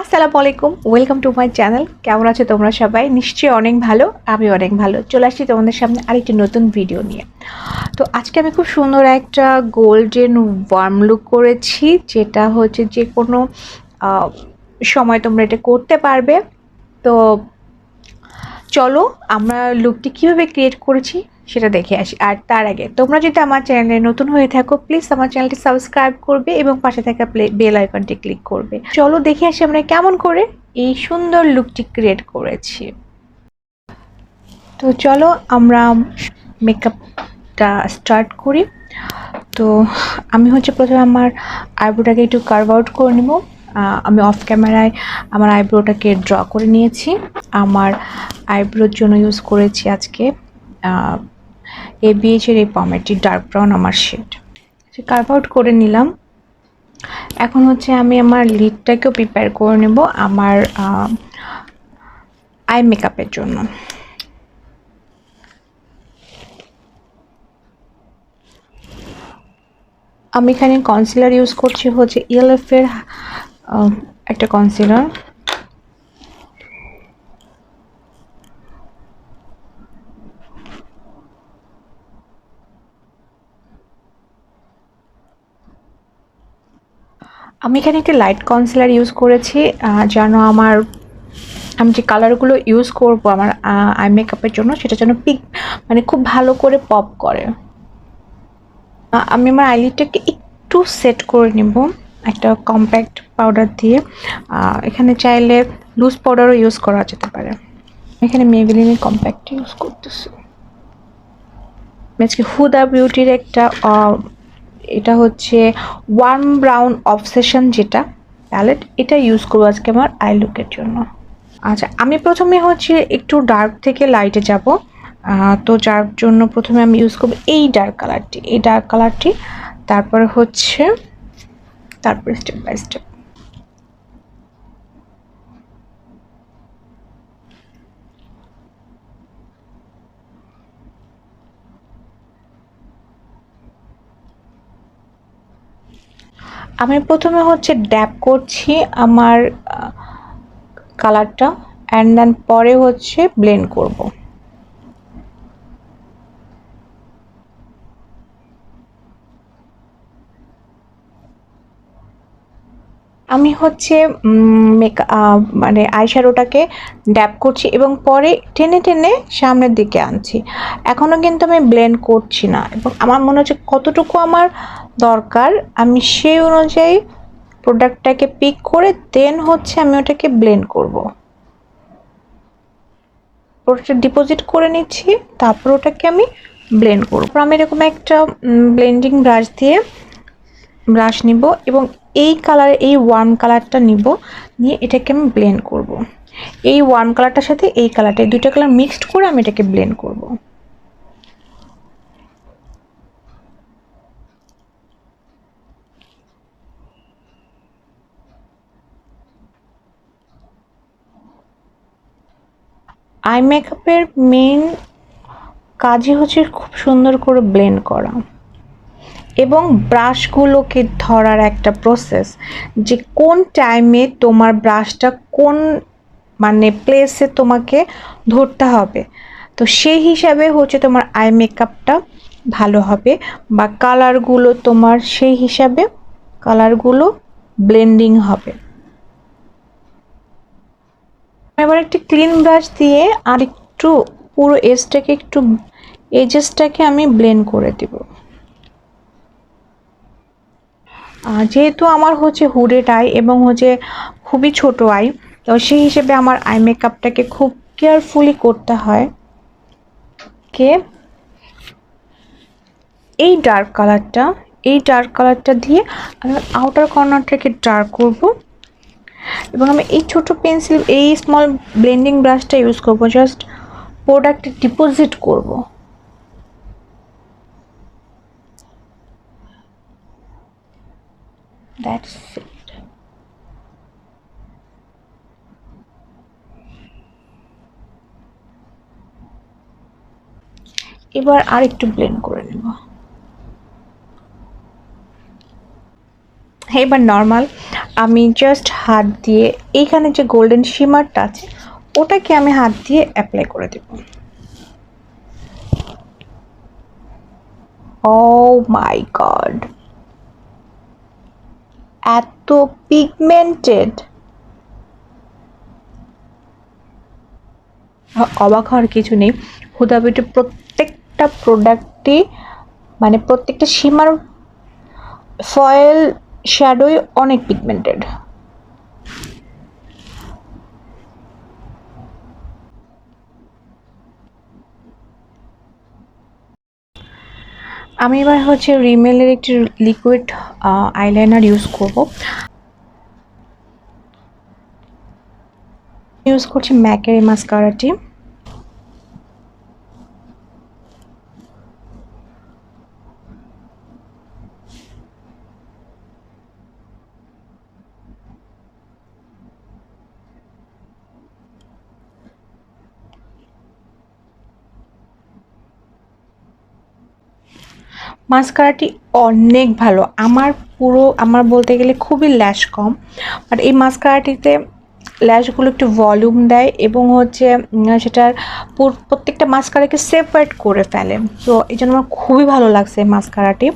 আসসালামু আলাইকুম, welcome to my channel. কেমন আছো তোমরা সবাই? নিশ্চয়ই অনেক ভালো। আমি অনেক ভালো। চলে আসছি তোমাদের সামনে আরেকটি নতুন ভিডিও নিয়ে। তো আজকে আমি খুব সুন্দর একটা গোল্ডেন ওয়ার্ম লুক করেছি, যেটা হচ্ছে যে কোনো সময় তোমরা এটা করতে পারবে। তো চলো আমরা লুকটি কীভাবে ক্রিয়েট করেছি সেটা দেখে আসি। আর তার আগে তোমরা যদি আমার চ্যানেলে নতুন হয়ে থাকো, প্লিজ আমার চ্যানেলটি সাবস্ক্রাইব করবে এবং পাশে থাকা বেল আইকনটি ক্লিক করবে। চলো দেখে আসি আমরা কেমন করে এই সুন্দর লুকটি ক্রিয়েট করেছি। তো চলো আমরা মেকআপটা স্টার্ট করি। তো আমি প্রথমে আমার আইব্রোটাকে একটু কার্ভ আউট করে নেব। আমি অফ ক্যামেরায় আমার আইব্রোটাকে ড্র করে নিয়েছি। আমার আইব্রোর জন্য ইউজ করেছি আজকে এবিএইচের এই পমেটটি, ডার্ক ব্রাউন আমার শেড। কার্ভ আউট করে নিলাম। এখন আমি আমার লিডটাকেও প্রিপেয়ার করে নেব আমার আই মেকআপের জন্য। আমি এখানে কনসিলার ইউজ করছি, ইএলএফ এর একটা কনসিলার। আমি এখানে একটা লাইট কনসিলার ইউজ করেছি, যেন আমি যে কালারগুলো ইউজ করব আমার আই মেকআপের জন্য সেটা যেন খুব ভালো করে পপ করে। আমি আমার আইলিডটাকে একটু সেট করে নেব একটা কম্প্যাক্ট পাউডার দিয়ে। এখানে চাইলে লুজ পাউডারও ইউজ করা যেতে পারে। এখানে মেবেলিনের কম্প্যাক্ট ইউজ করতেছি। আজকে হুদা বিউটির একটা এটা ওয়ার্ম ব্রাউন অবসেশন যেটা প্যালেট, এটা ইউজ করবো আজকে আমার আই লুকের জন্য। আচ্ছা, আমি প্রথমে একটু ডার্ক থেকে লাইটে যাব। তো যার জন্য প্রথমে আমি ইউজ করবো এই ডার্ক কালারটি, তারপরে স্টেপ বাই স্টেপ। আমি প্রথমে ড্যাপ করছি আমার কালারটা, অ্যান্ড দেন পরে ব্লেন্ড করব। আমি আইশ্যাডোটাকে ড্যাপ করছি এবং পরে টেনে টেনে সামনের দিকে আনছি। এখনও কিন্তু আমি ব্লেন্ড করছি না, এবং আমার মনে হচ্ছে কতটুকু আমার দরকার আমি সেই অনুযায়ী প্রোডাক্টটাকে পিক করে দেন আমি ওটাকে ব্লেন্ড করব। ওটা ডিপোজিট করে নিচ্ছি, তারপর ওটাকে আমি ব্লেন্ড করব। আমি এরকম একটা ব্লেন্ডিং ব্রাশ নিব এবং এই ওয়ার্ম কালারটা নিয়ে এটাকে আমি ব্লেন্ড করব। এই ওয়ার্ম কালারটার সাথে এই কালারটা, এই দুইটা কালার মিক্সড করে আমি এটাকে ব্লেন্ড করব। আই মেকআপের মেইন কাজই খুব সুন্দর করে ব্লেন্ড করা এবং ব্রাশগুলোকে ধরার একটা প্রসেস, যে কোন টাইমে তোমার ব্রাশটা কোন প্লেসে তোমাকে ধরতে হবে। তো সেই হিসাবে তোমার আই মেকআপটা ভালো হবে, বা কালারগুলো তোমার সেই হিসাবে কালারগুলো ব্লেন্ডিং হবে। এবার একটি ক্লিন ব্রাশ দিয়ে আর একটু পুরো এজেসটাকে আমি ব্লেন্ড করে দিব। যেহেতু আমার হুডেড আই এবং খুবই ছোট আই, তো সেই হিসেবে আমার আই মেকআপটাকে খুব কেয়ারফুলি করতে হয়। এই ডার্ক কালারটা দিয়ে আমি আউটার কর্নারটাকে ডার্ক করব, এবং আমি এই ছোট পেন্সিল, এই স্মল ব্লেন্ডিং ব্রাশটা ইউজ করব, জাস্ট প্রোডাক্টে ডিপোজিট করব। That's it. এবার আর একটু ব্লেন্ড করে নেব। এবার নর্মাল আমি জাস্ট হাত দিয়ে এইখানে যে গোল্ডেন শিমারটা আছে ওটাকে আমি হাত দিয়ে অ্যাপ্লাই করে দেব। ও মাই গড, এত পিগমেন্টেড! অবাক হওয়ার কিছু নেই, হুদা বিউটির প্রত্যেকটা প্রোডাক্টই মানে প্রত্যেকটা শিমার ফয়েল শ্যাডোই অনেক পিগমেন্টেড। আমি এবার হচ্ছে রিমেলের একটি লিকুইড আইলাইনার ইউজ করব। ইউজ করছি ম্যাকের এই মাস্কারাটি। মাস্কারাটি অনেক ভালো, আমার বলতে গেলে খুবই ল্যাশ কম, বাট এই মাস্কারাটিতে ল্যাশগুলো একটু ভলিউম দেয় এবং হচ্ছে সেটার প্রত্যেকটা মাস্কারাকে সেপারেট করে ফেলে। তো এই জন্য আমার খুবই ভালো লাগছে এই মাস্কারাটি।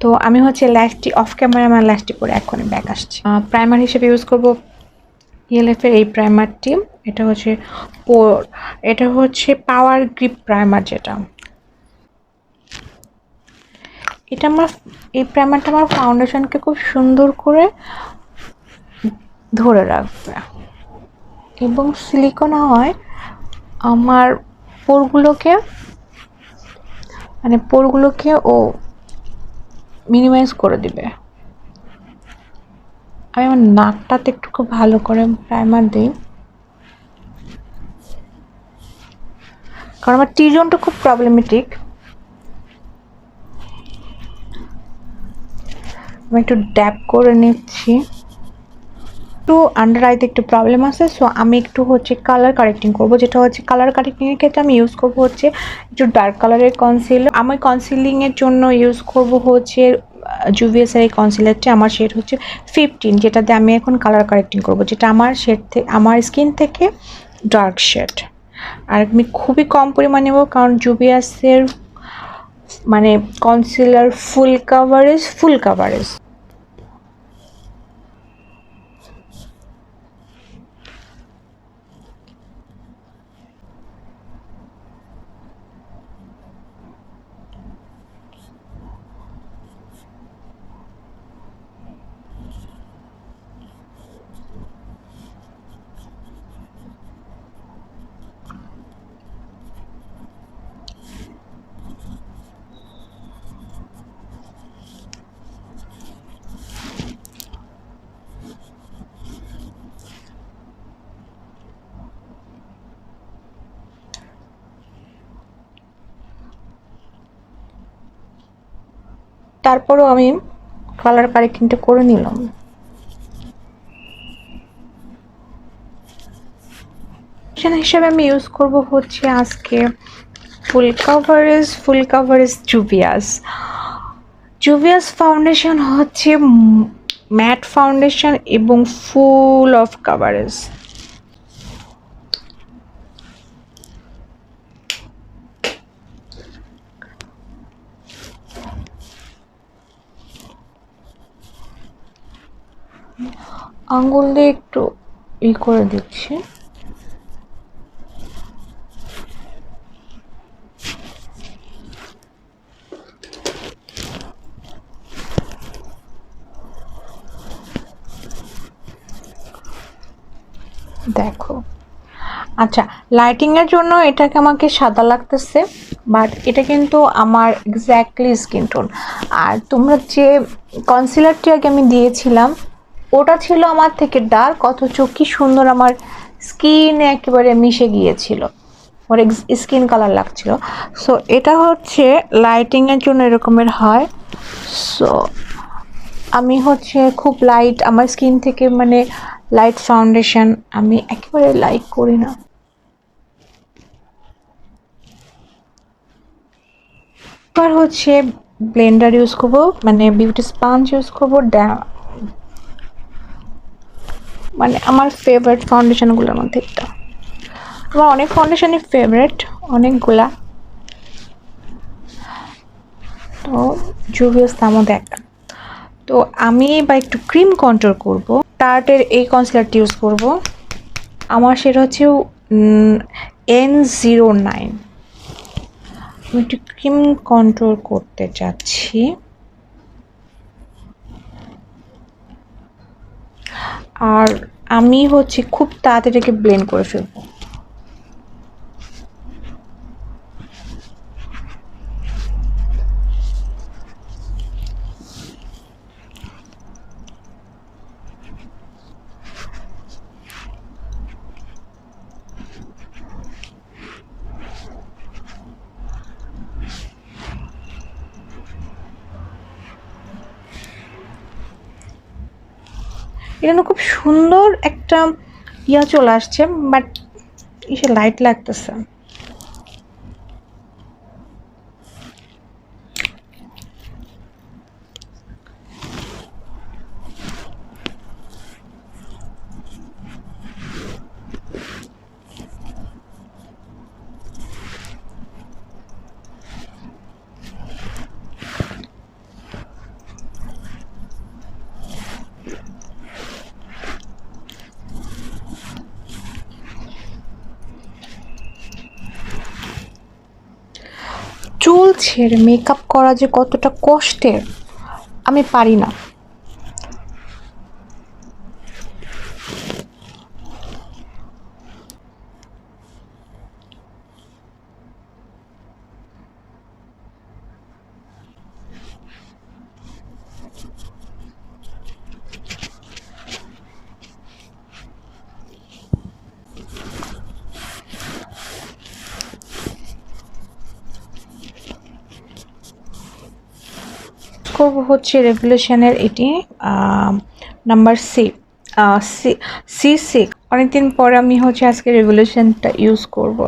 তো আমি হচ্ছে ল্যাশটি অফ ক্যামেরা আমার ল্যাশটি পরে এখনই ব্যাক আসছি। প্রাইমার হিসেবে ইউজ করব ইএলএফের এই প্রাইমারটি। এটা হচ্ছে পাওয়ার গ্রিপ প্রাইমার। এই প্রাইমারটা আমার ফাউন্ডেশনকে খুব সুন্দর করে ধরে রাখবে এবং সিলিকন হয় আমার পোরগুলোকে ও মিনিমাইজ করে দিবে। আমি আমার নাকটাতে একটু খুব ভালো করে প্রাইমার দিই, কারণ আমার টি জোনটা খুব প্রবলেমেটিক। আমি একটু ড্যাপ করে নিচ্ছি। একটু আন্ডার আইতে একটু প্রবলেম আছে, সো আমি একটু হচ্ছে কালার কারেক্টিং করব। যেটা হচ্ছে কালার কারেক্টিংয়ের ক্ষেত্রে আমি ইউজ করব হচ্ছে একটু ডার্ক কালারের কনসিলার। আমি কনসিলিংয়ের জন্য ইউজ করব হচ্ছে জুভিয়াস এর এই কনসিলারটি। আমার শেড হচ্ছে 15, যেটাতে আমি এখন কালার কারেক্টিং করব, যেটা আমার স্কিন থেকে ডার্ক শেড। আর আমি খুবই কম পরিমাণে নেব, কারণ জুভিয়াসের মানে কনসিলার ফুল কাভারেজ। তারপরও আমি কালার কারেক্টিংটা করে নিলাম। হিসেবে আমি ইউজ করব হচ্ছে আজকে ফুল কাভারেজ জুভিয়াস ফাউন্ডেশন হচ্ছে ম্যাট ফাউন্ডেশন এবং ফুল অফ কাভারেজ। আঙ্গুল দিয়ে একটু করে দিচ্ছি। দেখো, আচ্ছা, লাইটিং এর জন্য এটাকে আমাকে সাদা লাগতেছে, বাট এটা কিন্তু আমার এক্স্যাক্টলি স্কিন টোন। আর তোমরা যে কনসিলারটি আগে আমি দিয়েছিলাম ওটা ছিল আমার থেকে ডার্ক, অথচ কি সুন্দর আমার স্কিনে একেবারে মিশে গিয়েছিল, ওর স্কিন কালার লাগছিল। সো এটা হচ্ছে লাইটিং এর জন্য এরকমের হয়। সো আমি হচ্ছে খুব লাইট, আমার স্কিন থেকে মানে লাইট ফাউন্ডেশন আমি একেবারে লাইক করি না। এবার হচ্ছে ব্লেন্ডার ইউজ করবো, মানে বিউটি স্পঞ্জ ইউজ করবো মানে আমার ফেভারিট ফাউন্ডেশনগুলোর মধ্যে একটা। আমার অনেক ফাউন্ডেশনই ফেভারিট, অনেকগুলা, তো জুভিয়াস তার মধ্যে একটা। তো আমি এবার একটু ক্রিম কন্ট্রোল করব, টার্টের এই কনসিলারটি ইউজ করব। আমার সেটা হচ্ছে N09। আমি একটু ক্রিম কন্ট্রোল করতে চাচ্ছি। আর আমি হচ্ছে খুব তাড়াতাড়ি ব্লেন্ড করে ফেলবো। এটা না খুব সুন্দর একটা চলে আসছে, বাট ইসে লাইট লাগতেছে। চুল ছেড়ে মেকআপ করা যে কতটা কষ্টের আমি পারি না। করব হচ্ছে রেভলিউশনের এটি নাম্বার C6। অনেকদিন পরে আমি হচ্ছে আজকে রেভলিউশনটা ইউজ করব।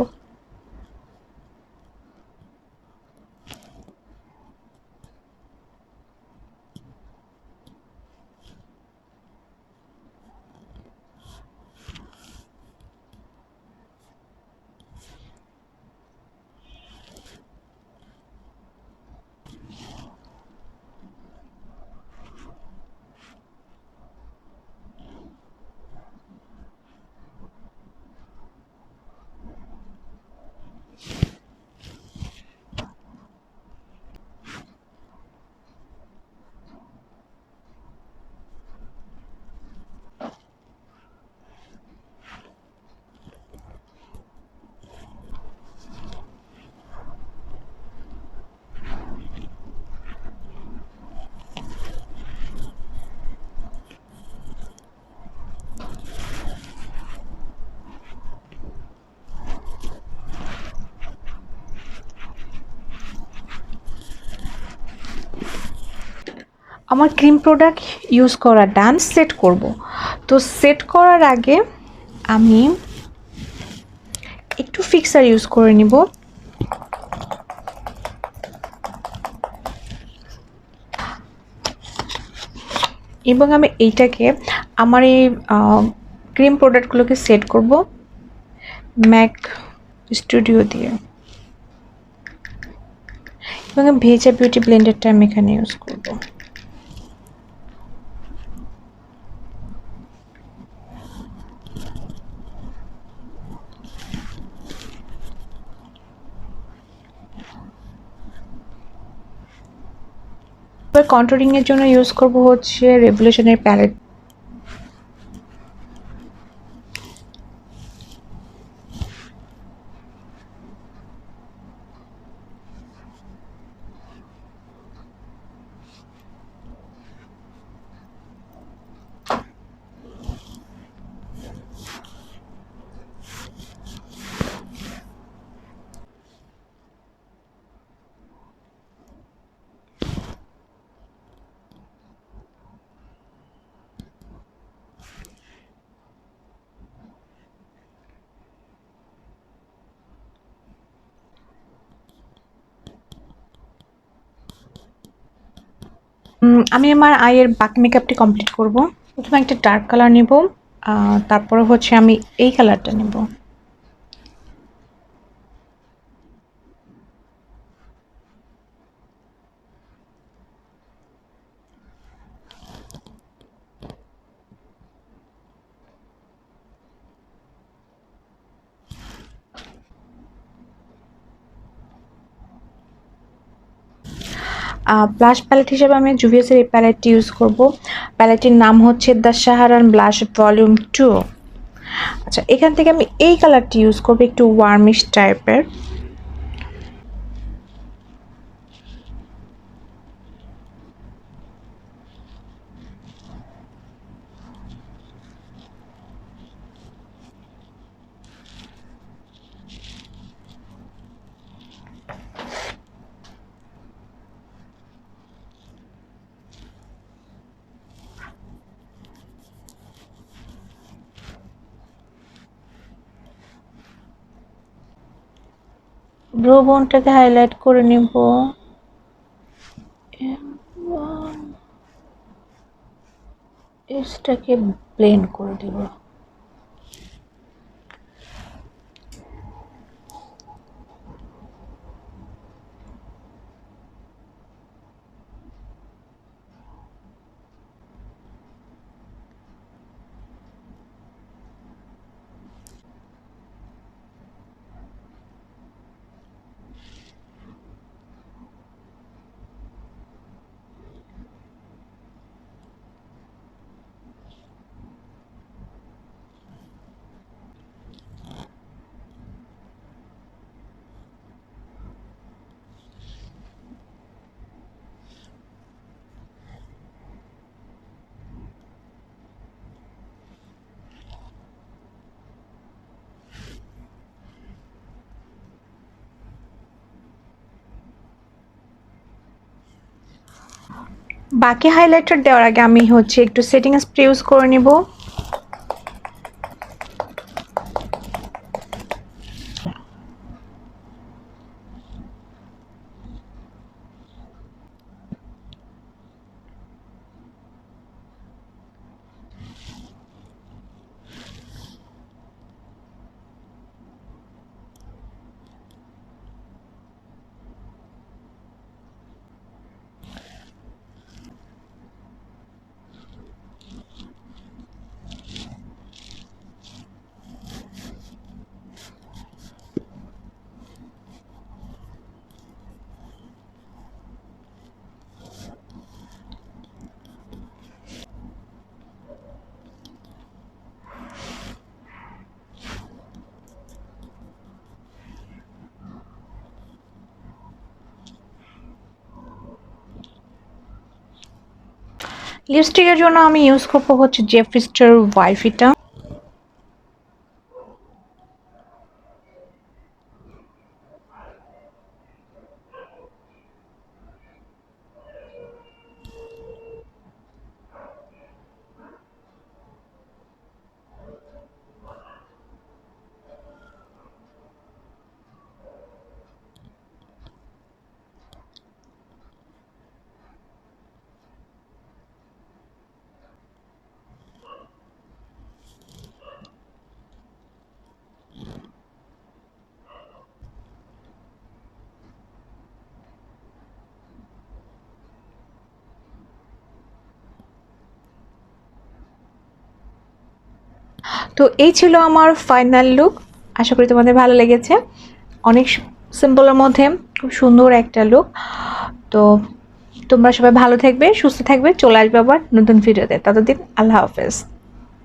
আমার ক্রিম প্রোডাক্ট ইউজ করা ডান, সেট করব। তো সেট করার আগে আমি একটু ফিক্সার ইউজ করে নিব। এবং আমি এইটাকে আমার এই ক্রিম প্রোডাক্টগুলোকে সেট করব ম্যাক স্টুডিও দিয়ে। এবং ভেজা বিউটি ব্লেন্ডারটা আমি এখানে ইউজ করব। এবার কন্ট্রোলিং এর জন্য ইউজ করব হচ্ছে রেভলিউশনের প্যালেট। আমি আমার আইয়ের বাকি মেকআপটি কমপ্লিট করব। প্রথমে একটা ডার্ক কালার নেব, তারপরে হচ্ছে আমি এই কালারটা নেব। ব্লাশ প্যালেট হিসেবে আমি জুভিয়াসের এই প্যালেটটি ইউজ করব। প্যালেটটির নাম হচ্ছে দ্য সাহারান ব্লাশ ভলিউম 2। আচ্ছা, এখান থেকে আমি এই কালারটি ইউজ করব, একটু ওয়ার্মিশ টাইপের। ব্রো বোনটাকে হাইলাইট করে নিব এবং এসটাকে ব্লেন্ড করে দিব। বাকি হাইলাইটার দেওয়ার আগে আমি হচ্ছে একটু সেটিং স্প্রে ইউজ করে নিব। লিপস্টিকের জন্য আমি ইউজ করবো হচ্ছে জেফ্রি স্টার ওয়াইফিটা। তো এই ছিল আমার ফাইনাল লুক। আশা করি তোমাদের ভালো লেগেছে। অনেক সিম্পলের মধ্যে খুব সুন্দর একটা লুক। তো তোমরা সবাই ভালো থাকবে, সুস্থ থাকবে। চলে আসবে আবার নতুন ভিডিওতে। ততদিন আল্লাহ হাফেজ।